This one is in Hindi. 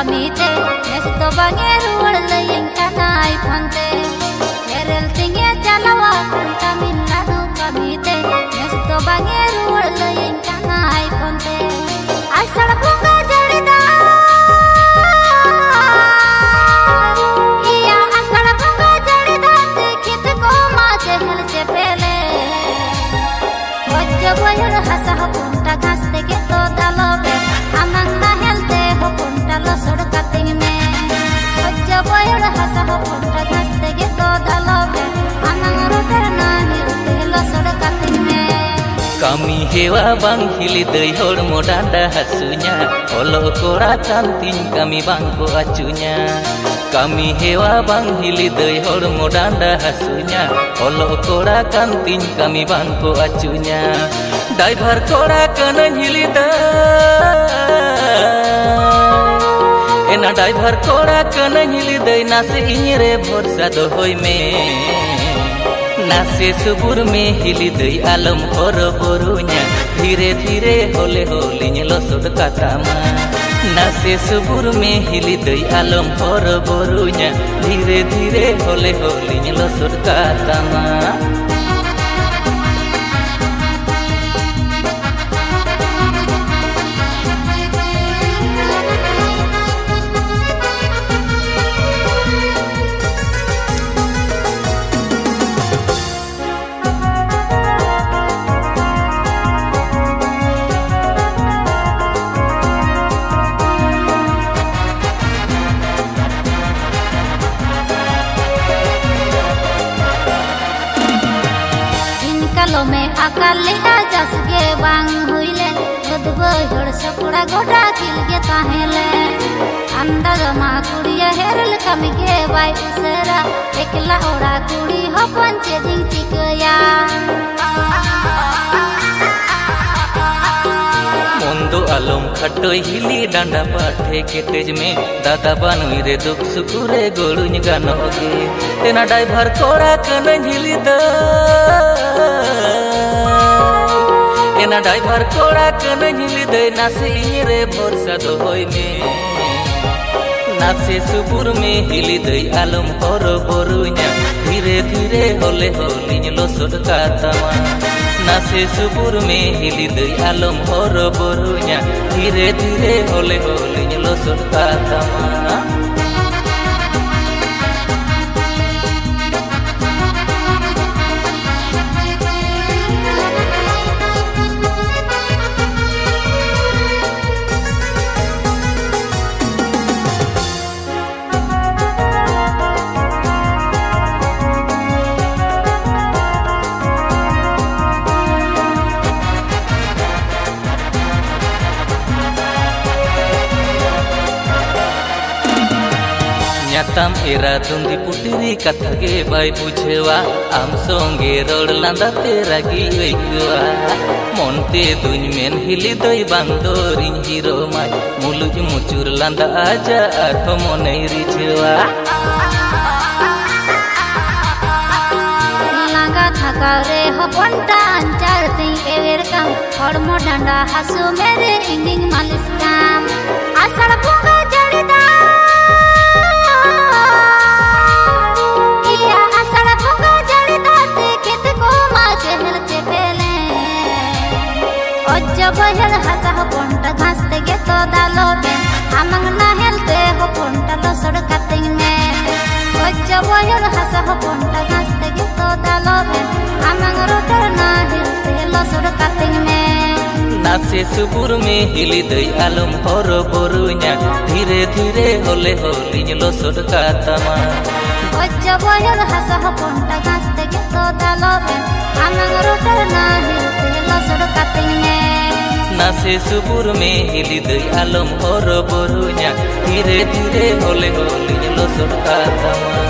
kamite nes to bange ruwar layin kanai phante erel tinge chalawa Tamil Nadu kamite nes to bange ruwar layin kanai phante asal bunga jarida iya asal bunga jarida dekhit ko ma jehel je pele wajja boyar hasa punta gaste ke to dalobe amang na helte ho punta lo sodkating me wajja boyar hasa punta gaste ke to dalobe amang roter na helte lo sodkating me kami hewa bang hili dei hor modanda hasunya olo kora kantin kami bangko acunya kami hewa bang hili dei hor modanda hasunya olo kora kantin kami bangko acunya driver kora kana hili ena driver kora kana hili dei nase inyre bhorsa dohoi me नासे सुबुर में हिली दई आलम हर बोरुnya धीरे धीरे होले होलिñ लसोड कातामा नासे सुबुर में हिली दई आलम हर बोरुnya धीरे धीरे होले होलिñ लसोड कातामा कलो में अकाल लिया जस के बांग हुईले खुदबो हड़ सकुड़ा गोटा किल के ताहेले अंदर मा कुड़िया हेरल कमी के बाई उसरा एकला ओड़ा कुड़ी हो पंचे दिन टिकया मोंदो आलम खटोय हिली डांडा पाठे के तेज में दादा बानुई रे दुख सुकुरे गोड़ुñ गानोगे तेना ड्राइवर कोड़ा कन हिली द एना ड्राइवर कोड़ा कन हिली दे नासे इरे भरोसा दोहई में नासे सुबुर में हिली दे आलम हर बोरुnya धीरे धीरे होले होलिñ लसोड कातामा नासे सुबुर में हिली दे आलम हर बोरुnya धीरे धीरे होले होलिñ लसोड कातामा न्याताम एरा तुंदी पुटिरी कथा के बाय बुझेवा आम संगे रोड लांदा तेरा गी ओइकवा मोनते दुñ मेन हिली दई बांदोरिñ हिरो माय मुलुज मुचुर लांदा आजा आर मनै रिझेवा लांगा थाका रे हपनटा अंचार तिं एवेर काम हड़मो डांडा हासु मेरे इंगिंग मालिश काम आषाढ़ bunga जड़ीदा बहर हसा पंटा घासते गे तो दालोबे आमंग ना हेलते हो पंटा लसोड कातिंग में बहर हसा पंटा घासते गे तो दालोबे आमंग रोटर ना हेलते लसोड कातिंग में नासे सुबुर में हिली दई आलम हर बोरुnya धीरे धीरे होले होलिñ लसोड कातामा बहर हसा पंटा घासते गे तो दालोबे आमंग रोटर ना हेलते लसोड कातिंग में नासे सुबुर में हिली दई आलम हर बोरुnya धीरे धीरे होले होलिñ लसोड कातामा।